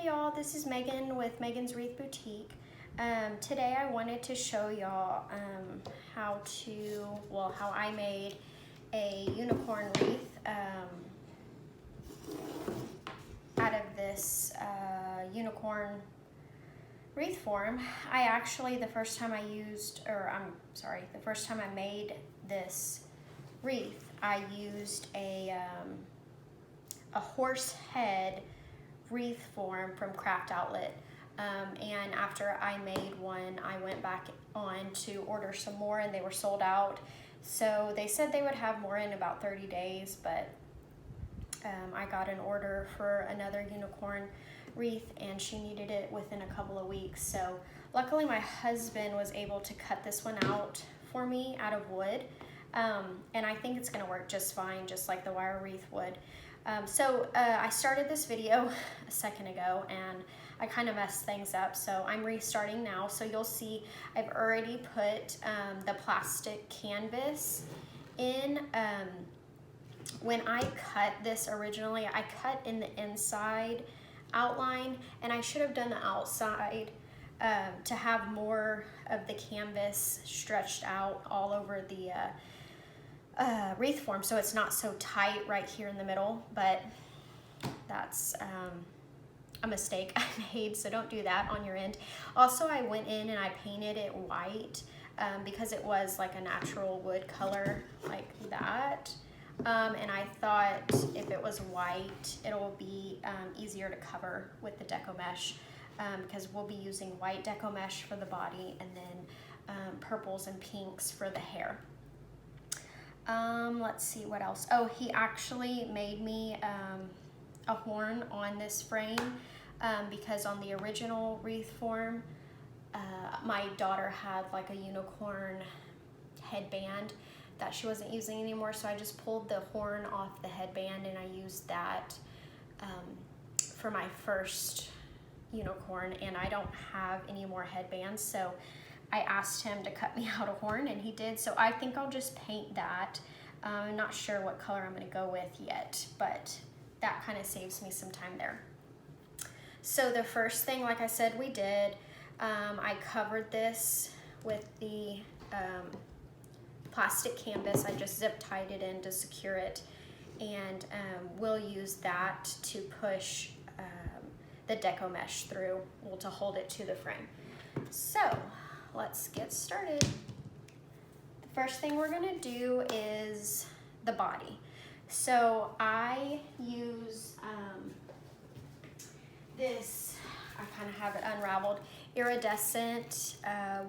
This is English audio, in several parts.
Hey y'all, this is Megan with Megan's Wreath Boutique. Today I wanted to show y'all how I made a unicorn wreath out of this unicorn wreath form. The first time I made this wreath, I used a horse head wreath form from Craft Outlet, and after I made one, I went back on to order some more and they were sold out. So they said they would have more in about 30 days, but I got an order for another unicorn wreath and she needed it within a couple of weeks. So luckily my husband was able to cut this one out for me out of wood, and I think it's gonna work just fine, just like the wire wreath would. I started this video a second ago and I kind of messed things up, so I'm restarting now. So you'll see I've already put the plastic canvas in. When I cut this originally, I cut in the inside outline and I should have done the outside to have more of the canvas stretched out all over the wreath form, so it's not so tight right here in the middle, but that's a mistake I made, so don't do that on your end. Also, I went in and I painted it white because it was like a natural wood color like that, and I thought if it was white it'll be easier to cover with the Deco Mesh, because we'll be using white Deco Mesh for the body and then purples and pinks for the hair. Let's see what else. Oh, he actually made me a horn on this frame because on the original wreath form, my daughter had like a unicorn headband that she wasn't using anymore, so I just pulled the horn off the headband and I used that for my first unicorn, and I don't have any more headbands, so I asked him to cut me out a horn and he did, so I think I'll just paint that. I'm not sure what color I'm going to go with yet, but that kind of saves me some time there. So the first thing, like I said, we did, I covered this with the plastic canvas. I just zip tied it in to secure it, and we'll use that to push the Deco Mesh through, to hold it to the frame. So let's get started. The first thing we're gonna do is the body. So I use this, I kind of have it unraveled, iridescent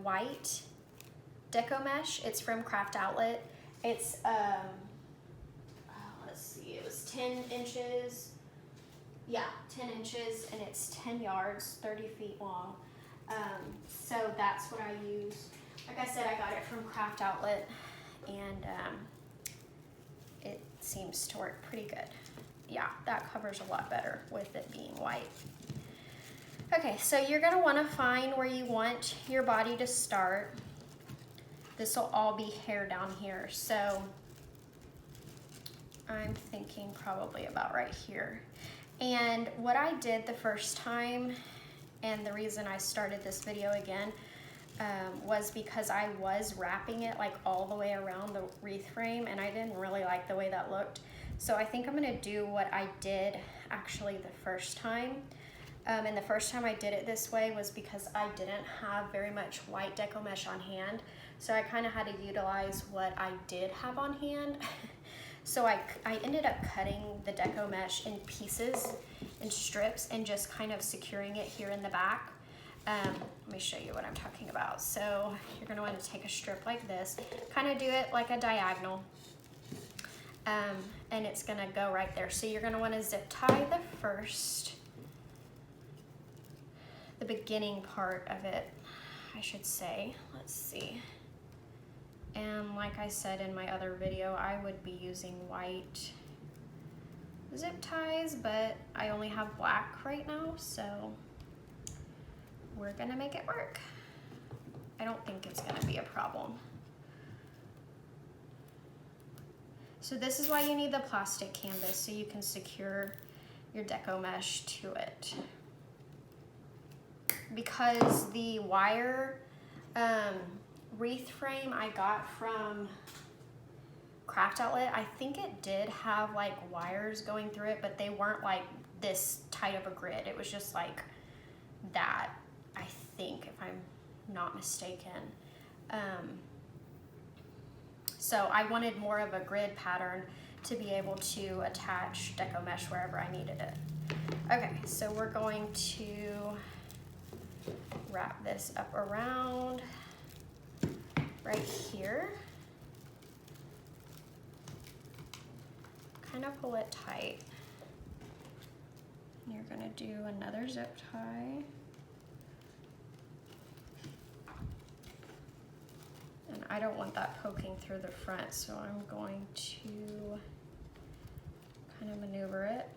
white Deco Mesh. It's from Craft Outlet. It's, let's see, it was 10 inches. Yeah, 10 inches, and it's 10 yards, 30 feet long. So that's what I use. Like I said, I got it from Craft Outlet, and it seems to work pretty good. Yeah, that covers a lot better with it being white. Okay, so you're gonna wanna find where you want your body to start. This will all be hair down here, so I'm thinking probably about right here. And what I did the first time, and the reason I started this video again, was because I was wrapping it like all the way around the wreath frame and I didn't really like the way that looked. So I think I'm gonna do what I did actually the first time. And the first time I did it this way was because I didn't have very much white Deco Mesh on hand. So I kind of had to utilize what I did have on hand. So I ended up cutting the Deco Mesh in pieces, in strips, and just kind of securing it here in the back. Let me show you what I'm talking about. So you're gonna want to take a strip like this, kind of do it like a diagonal, and it's gonna go right there. So you're gonna want to zip tie the beginning part of it, I should say. Let's see. And like I said in my other video, I would be using white zip ties, but I only have black right now, so we're gonna make it work. I don't think it's gonna be a problem. So this is why you need the plastic canvas, so you can secure your Deco Mesh to it. because the wire wreath frame I got from Craft Outlet, I think it did have like wires going through it, but they weren't like this tight of a grid. It was just like that, I think, if I'm not mistaken. So I wanted more of a grid pattern to be able to attach Deco Mesh wherever I needed it. Okay, so we're going to wrap this up around right here. Kind of pull it tight. And you're gonna do another zip tie. And I don't want that poking through the front, so I'm going to kind of maneuver it.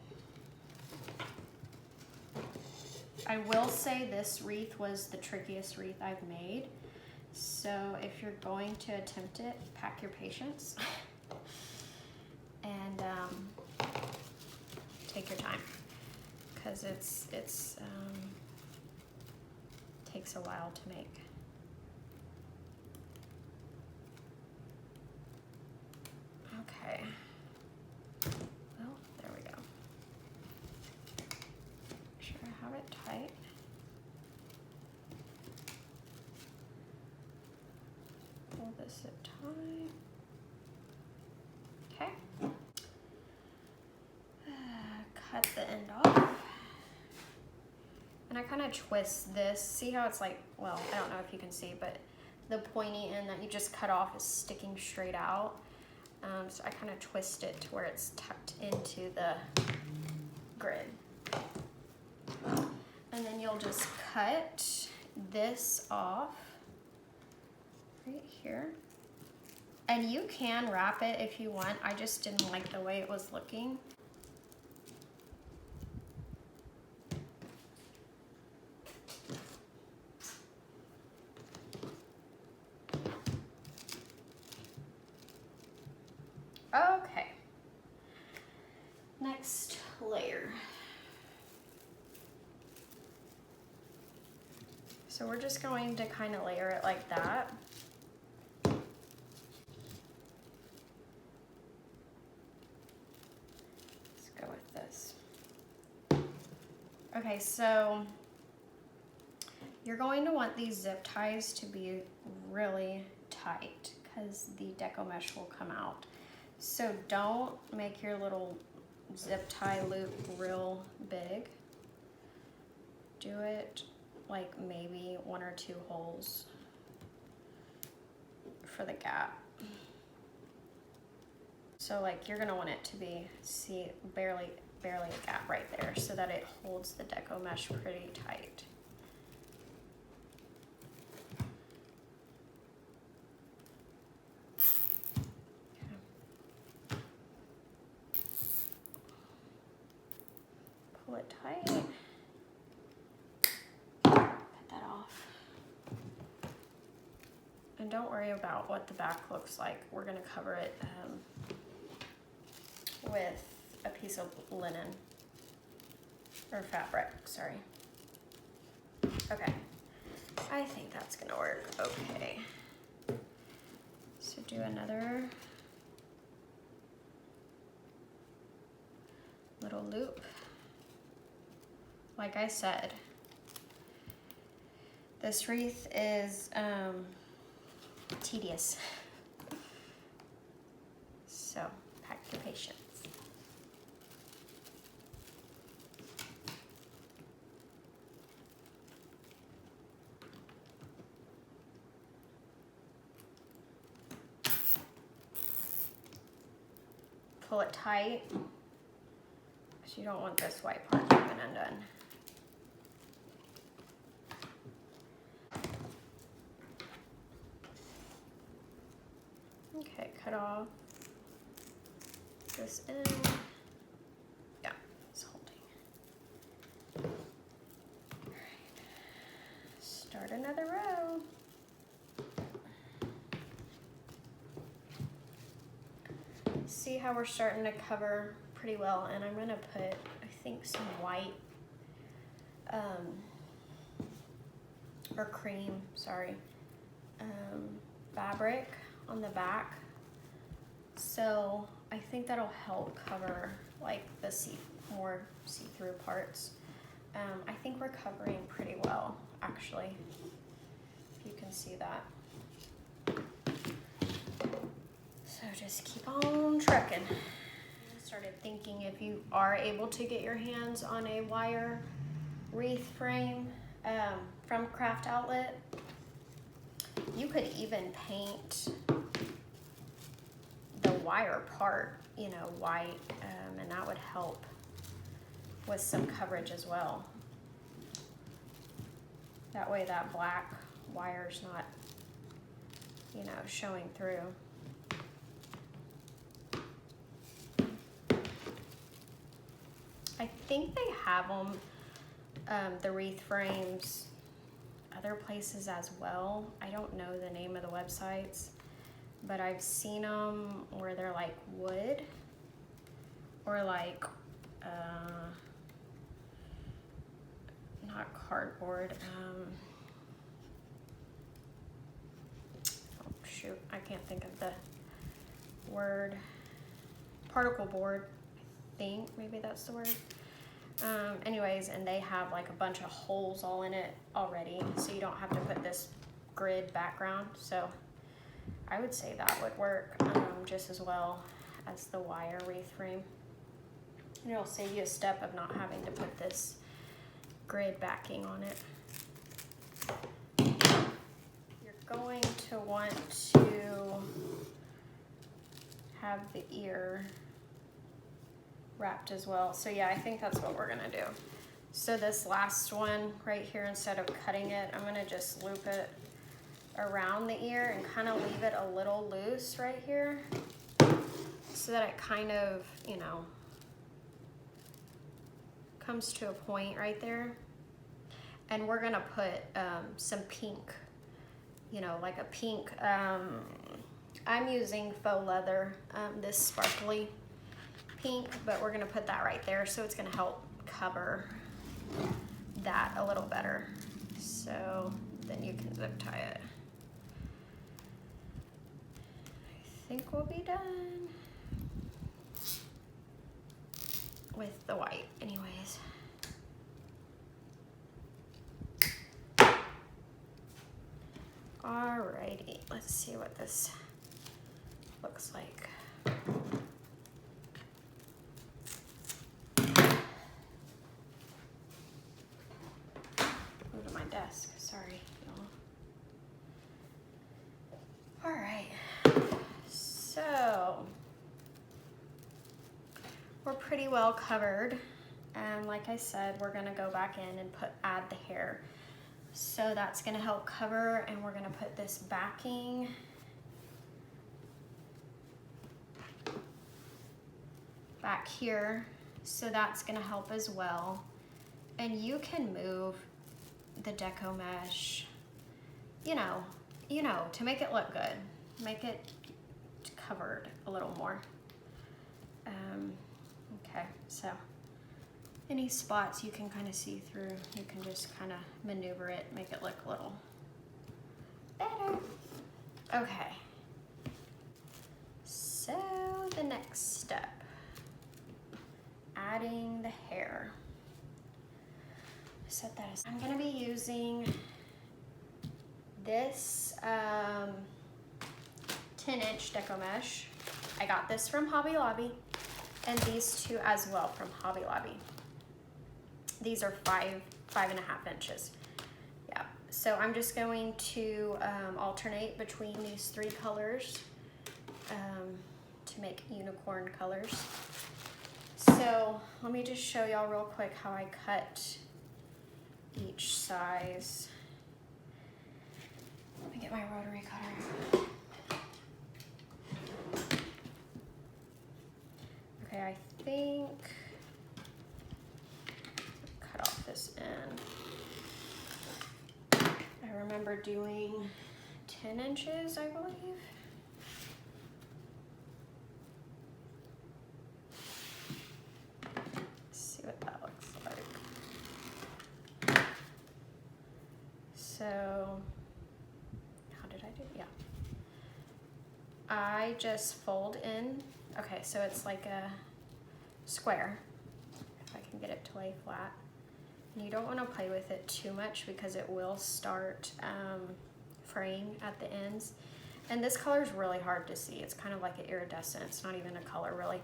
I will say this wreath was the trickiest wreath I've made. So if you're going to attempt it, pack your patience. And take your time, because it takes a while to make. Okay, well, there we go. Make sure I have it tight. Pull this zip tie. Okay. Cut the end off. And I kind of twist this. See how it's like, well, I don't know if you can see, but the pointy end that you just cut off is sticking straight out. So I kind of twist it to where it's tucked into the grid. And then you'll just cut this off right here. And you can wrap it if you want. I just didn't like the way it was looking. Okay, next layer. So we're just going to kind of layer it like that. Let's go with this. Okay, so you're going to want these zip ties to be really tight because the Deco Mesh will come out. So don't make your little zip tie loop real big. Do it like maybe 1 or 2 holes for the gap. So like you're gonna want it to be, see, barely a gap right there so that it holds the Deco Mesh pretty tight. Pull it tight, cut that off. And don't worry about what the back looks like. We're gonna cover it with a piece of linen, or fabric, sorry. Okay, I think that's gonna work okay. So do another little loop. Like I said, this wreath is tedious. So pack your patience. Pull it tight, because you don't want this white part even undone. Okay, cut off this end. Yeah, it's holding. All right, start another row. See how we're starting to cover pretty well, and I'm gonna put, I think, some white or cream, sorry, fabric on the back. So I think that'll help cover like the more see-through parts. I think we're covering pretty well, actually, if you can see that. So just keep on trucking. I started thinking, if you are able to get your hands on a wire wreath frame from Craft Outlet, you could even paint the wire part, you know, white, and that would help with some coverage as well. That way that black wire's not, you know, showing through. I think they have them, the wreath frames, other places as well. I don't know the name of the websites, but I've seen them where they're like wood or like, not cardboard, oh shoot, I can't think of the word, particle board, I think, maybe that's the word. Anyways, and they have like a bunch of holes all in it already, so you don't have to put this grid background. So I would say that would work just as well as the wire wreath frame. And it'll save you a step of not having to put this grid backing on it. You're going to want to have the ear wrapped as well. So yeah, I think that's what we're gonna do. So this last one right here, instead of cutting it, I'm gonna just loop it around the ear and kind of leave it a little loose right here so that it kind of, you know, comes to a point right there. And we're gonna put some pink, you know, like a pink, I'm using faux leather, this sparkly pink, but we're gonna put that right there, so it's gonna help cover that a little better. So then you can zip tie it. I think we'll be done with the white anyways. Alrighty, let's see what this looks like. Move to my desk, sorry, y'all. Alright, so we're pretty well covered, and like I said, we're gonna go back in and add the hair. So that's gonna help cover, and we're gonna put this backing back here, so that's gonna help as well. And you can move the Deco Mesh, you know, to make it look good, make it covered a little more. Okay, so any spots you can kind of see through, you can just kind of maneuver it, make it look a little better. Okay, so the next step, adding the hair. Set that aside. I'm gonna be using this 10-inch Deco Mesh. I got this from Hobby Lobby, and these two as well from Hobby Lobby. These are 5.5 inches. Yeah, so I'm just going to alternate between these three colors to make unicorn colors. So let me just show y'all real quick how I cut each size. Let me get my rotary cutter. Okay, I think cut off this end. I remember doing 10 inches, I believe. Let's see what that looks like. So, how did I do? Yeah. I just fold in, okay, so it's like a square, if I can get it to lay flat. And you don't want to play with it too much because it will start fraying at the ends. And this color is really hard to see. It's kind of like an iridescent. It's not even a color really.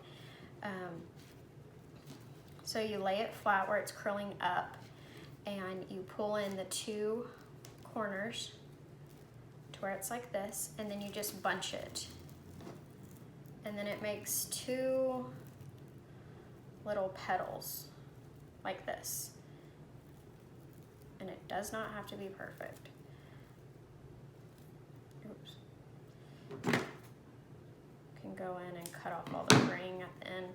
So you lay it flat where it's curling up, and you pull in the 2 corners to where it's like this, and then you just bunch it. And then it makes 2 little petals like this. And it does not have to be perfect. Oops. Can go in and cut off all the fraying at the end.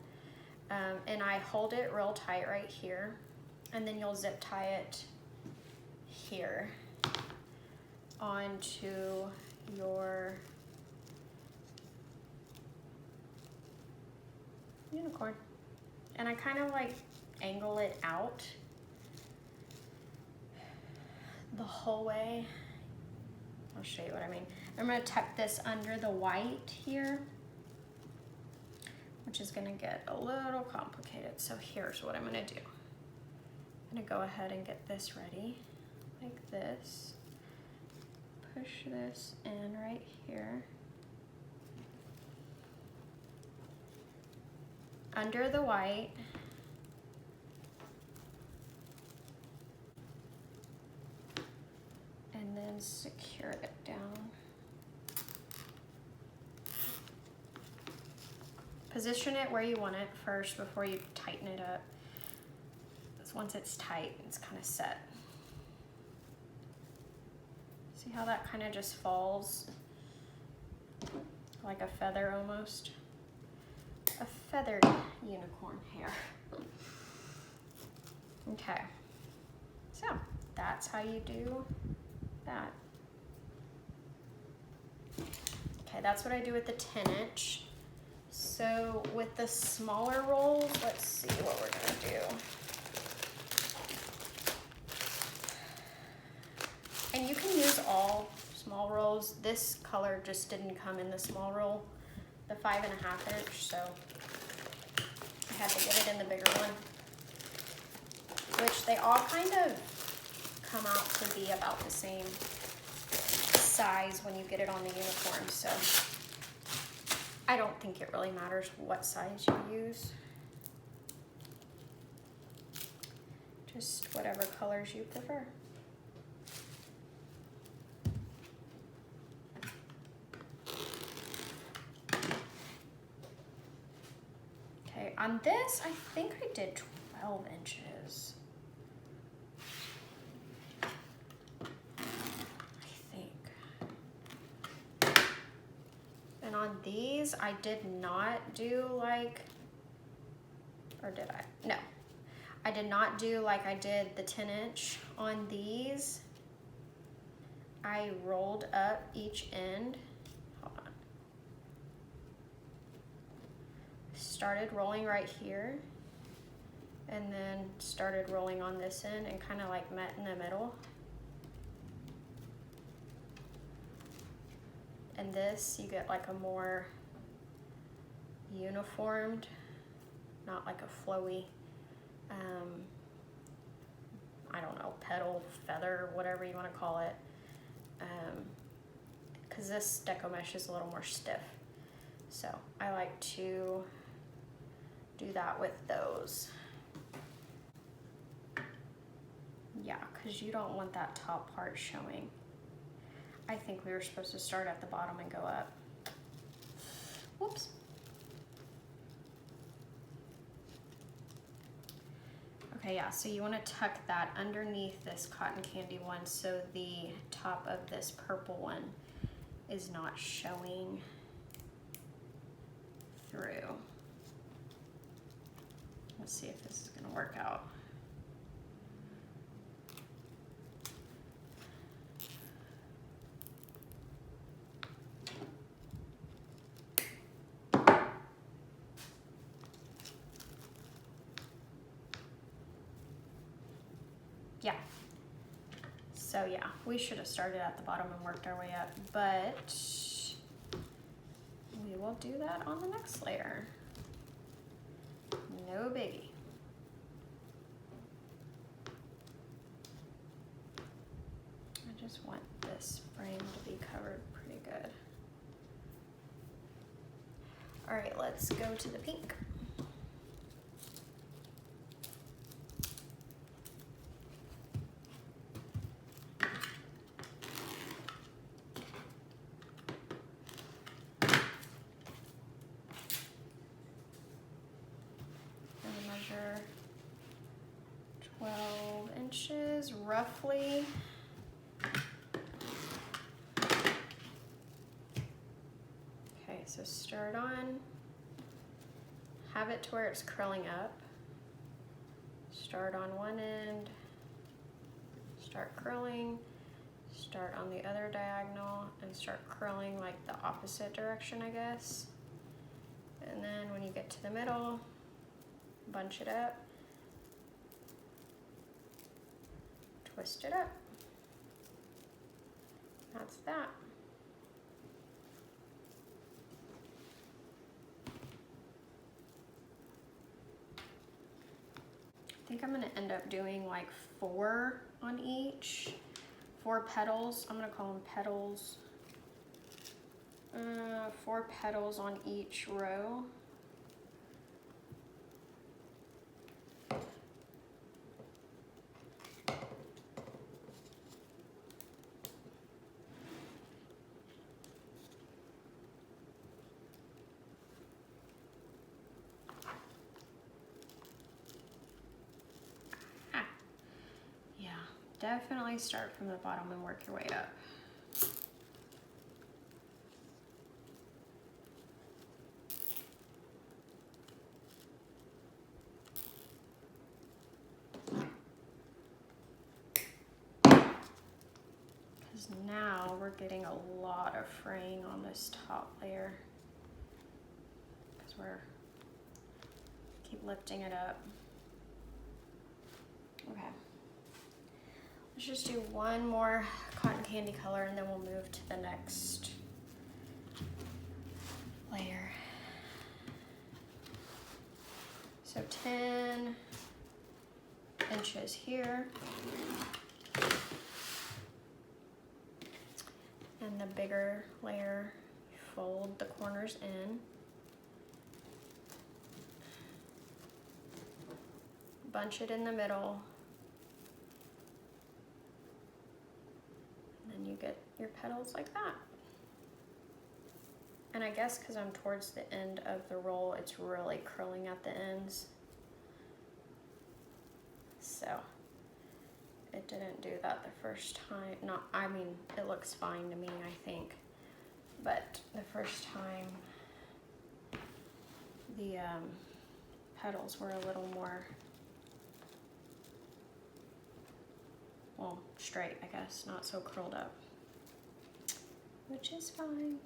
And I hold it real tight right here, and then you'll zip tie it here onto your unicorn. And I kind of like angle it out the whole way. I'll show you what I mean. I'm going to tuck this under the white here, which is going to get a little complicated. So here's what I'm going to do. I'm going to go ahead and get this ready like this. Push this in right here. Under the white. And then secure it down. Position it where you want it first before you tighten it up. Because once it's tight, it's kind of set. See how that kind of just falls like a feather almost? A feathered unicorn hair. Okay, so that's how you do that. Okay, that's what I do with the 10-inch. So with the smaller rolls, let's see what we're gonna do. And you can use all small rolls. This color just didn't come in the small roll, the 5.5 inch, so I had to get it in the bigger one, which they all kind of come out to be about the same size when you get it on the uniform, so I don't think it really matters what size you use. Just whatever colors you prefer. Okay, on this, I think I did 12 inches. And on these, I did not do like, or did I? No, I did not do like I did the 10-inch. On these, I rolled up each end. Hold on. Started rolling right here, and then started rolling on this end and kind of like met in the middle. And this, you get like a more uniformed, not like a flowy, I don't know, petal, feather, whatever you want to call it. Because this Deco Mesh is a little more stiff. So I like to do that with those. Yeah, because you don't want that top part showing. I think we were supposed to start at the bottom and go up. Whoops. Okay, yeah, so you want to tuck that underneath this cotton candy one so the top of this purple one is not showing through. Let's see if this is going to work out. So yeah, we should have started at the bottom and worked our way up, but we will do that on the next layer. No biggie. I just want this frame to be covered pretty good. All right, let's go to the pink. Measure 12 inches roughly. Okay, so stir it on. Have it to where it's curling up. Start on one end, start curling, start on the other diagonal, and start curling like the opposite direction, I guess. And then when you get to the middle, bunch it up, twist it up. That's that. I think I'm gonna end up doing like 4 on each, 4 petals. I'm gonna call them petals. 4 petals on each row. Definitely start from the bottom and work your way up. Because now we're getting a lot of fraying on this top layer. Because we're keep lifting it up. Okay. Let's just do one more cotton candy color and then we'll move to the next layer. So 10 inches here. And the bigger layer, fold the corners in. Bunch it in the middle. You get your petals like that. And I guess because I'm towards the end of the roll, it's really curling at the ends. So it didn't do that the first time. Not, I mean, it looks fine to me, I think. But the first time, the petals were a little more, well, straight, I guess, not so curled up, which is fine.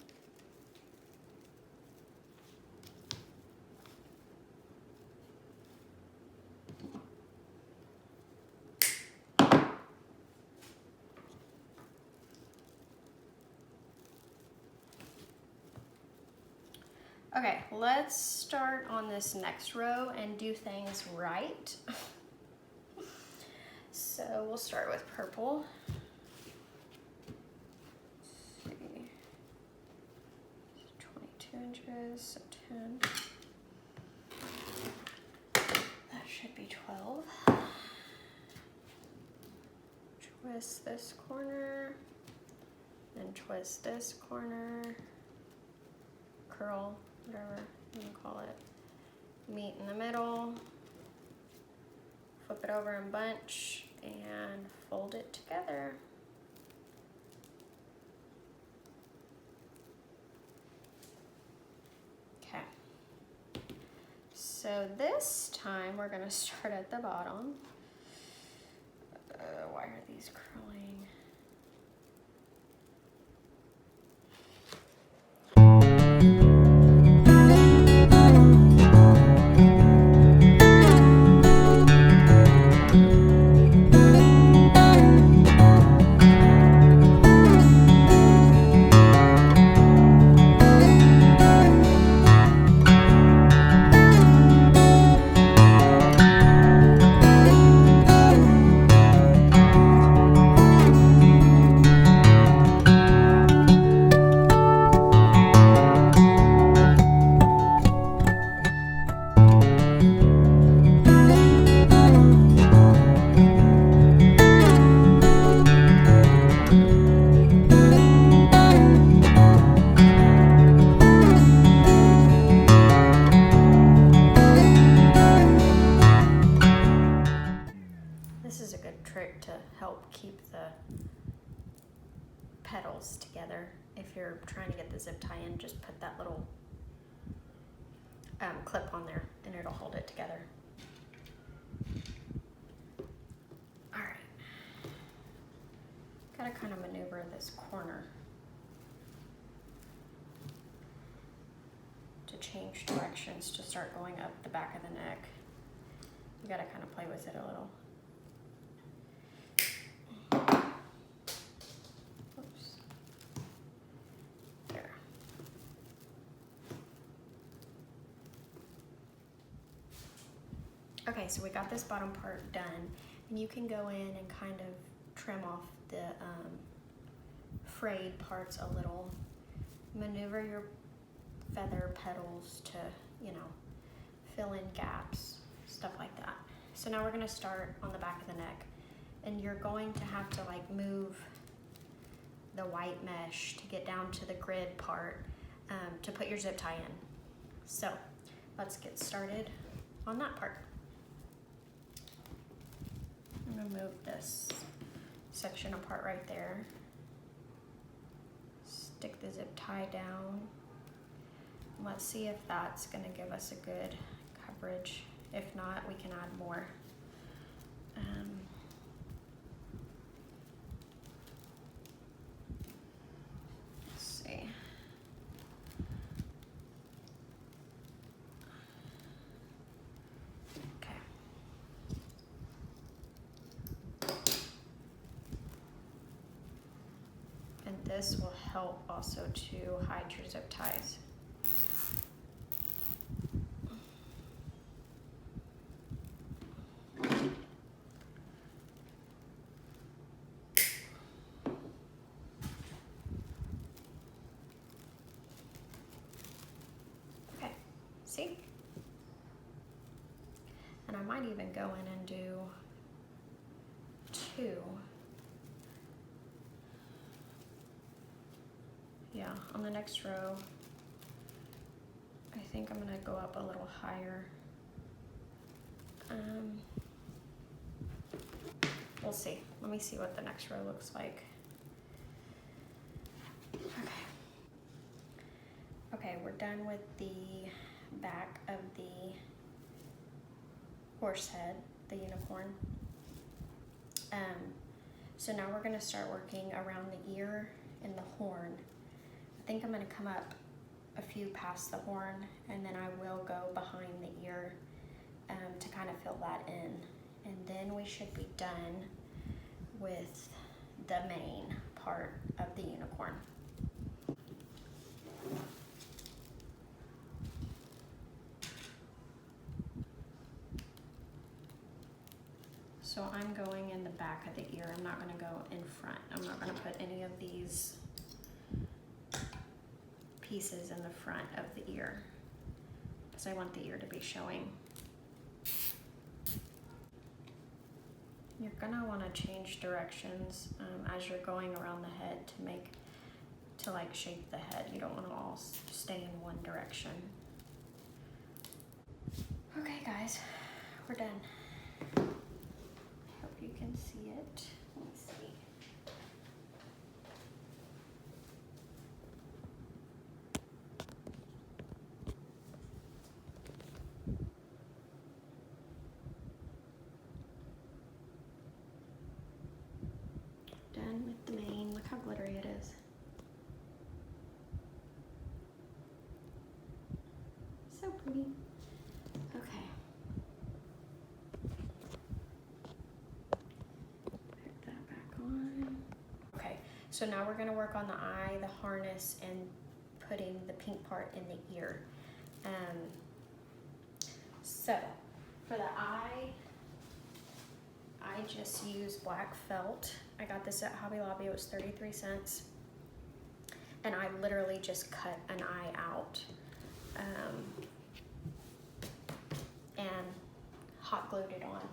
Okay, let's start on this next row and do things right. So we'll start with purple. Let's see. 22 inches, so 10. That should be 12. Twist this corner, then twist this corner, curl, whatever you can call it. Meet in the middle, flip it over and bunch, and fold it together. Okay. So this time we're gonna start at the bottom. Why are these curling? is a good trick to help keep the petals together. If you're trying to get the zip tie in, just put that little clip on there and it'll hold it together. All right, gotta kind of maneuver this corner to change directions to start going up the back of the neck. You gotta kind of play with it a little. Oops. There. Okay, so we got this bottom part done, and you can go in and kind of trim off the frayed parts a little. Maneuver your feather petals to, you know, fill in gaps, stuff like that. So now we're gonna start on the back of the neck, and you're going to have to like move the white mesh to get down to the grid part to put your zip tie in. So let's get started on that part. I'm gonna move this section apart right there. Stick the zip tie down. Let's see if that's gonna give us a good coverage. If not, we can add more. Let's see. Okay. And this will help also to hide your zip ties. See? And I might even go in and do 2. Yeah, on the next row, I think I'm gonna go up a little higher. We'll see. Let me see what the next row looks like. Okay, we're done with the back of the horse head, the unicorn. So now we're gonna start working around the ear and the horn. I think I'm gonna come up a few past the horn, and then I will go behind the ear to kind of fill that in. And then we should be done with the main part of the unicorn. So I'm going in the back of the ear. I'm not gonna go in front. I'm not gonna put any of these pieces in the front of the ear because I want the ear to be showing. You're gonna wanna change directions as you're going around the head to like shape the head. You don't wanna all stay in one direction. Okay guys, we're done. Hope you can see it. Let me see. Done with the mane. Look how glittery it is. So pretty. Okay. Put that back on. Okay, so now we're gonna work on the eye, the harness, and putting the pink part in the ear. So for the eye, I just use black felt. I got this at Hobby Lobby. It was 33 cents. And I literally just cut an eye out and hot glued it on.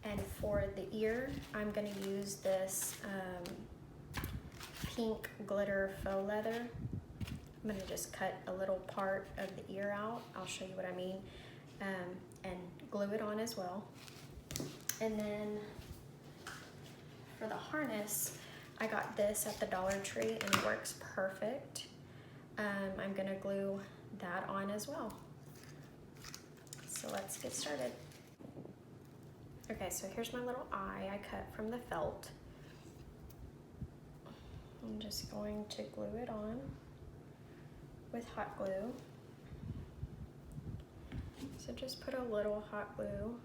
And for the ear, I'm gonna use this pink glitter faux leather. I'm gonna just cut a little part of the ear out. I'll show you what I mean. And glue it on as well. And then harness, I got this at the Dollar Tree and it works perfect. I'm gonna glue that on as well. So let's get started. Okay, so here's my little eye I cut from the felt. I'm just going to glue it on with hot glue. So just put a little hot glue.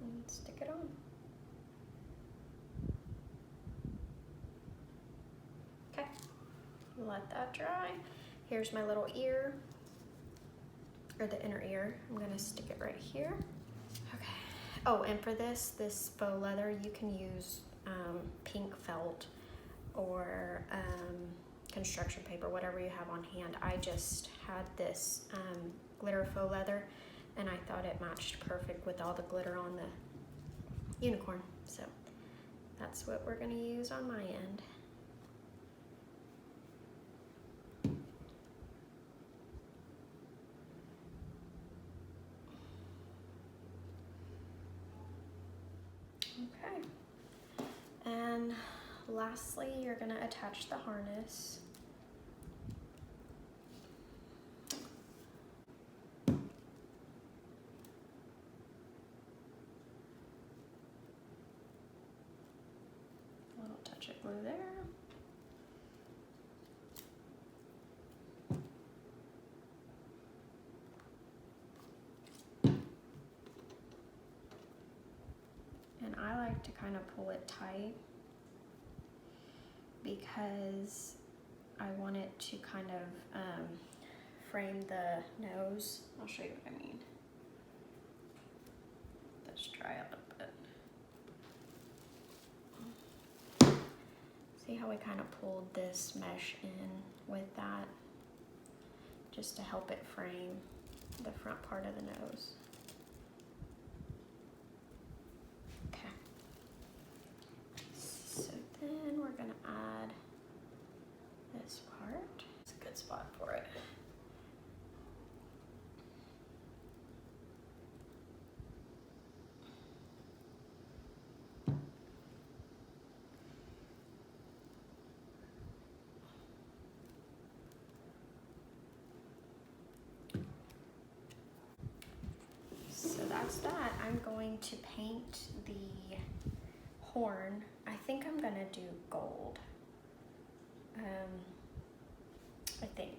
And stick it on. Okay, let that dry. Here's my little ear, or the inner ear. I'm gonna stick it right here. Okay. Oh, and for this faux leather, you can use pink felt or construction paper, whatever you have on hand. I just had this glitter faux leather, and I thought it matched perfect with all the glitter on the unicorn. So that's what we're gonna use on my end. Okay, and lastly, you're gonna attach the harness. A little touch of glue there. And I like to kind of pull it tight because I want it to kind of frame the nose. I'll show you what I mean. Let's dry out a bit. See how we kind of pulled this mesh in with that, just to help it frame the front part of the nose. Then we're gonna add this part. It's a good spot for it. So that's that. I'm going to paint the horn. I think I'm gonna do gold. I think.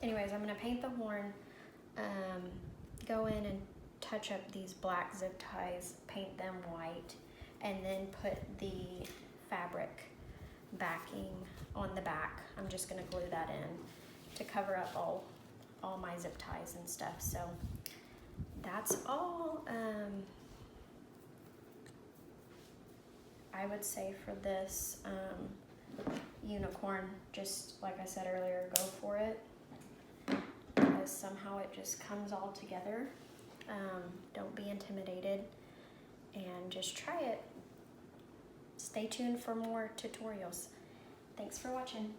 Anyways, I'm gonna paint the horn, go in and touch up these black zip ties, paint them white, and then put the fabric backing on the back. I'm just gonna glue that in to cover up all my zip ties and stuff. So that's all. I would say for this unicorn, just like I said earlier, go for it, because somehow it just comes all together. Don't be intimidated and just try it. Stay tuned for more tutorials. Thanks for watching.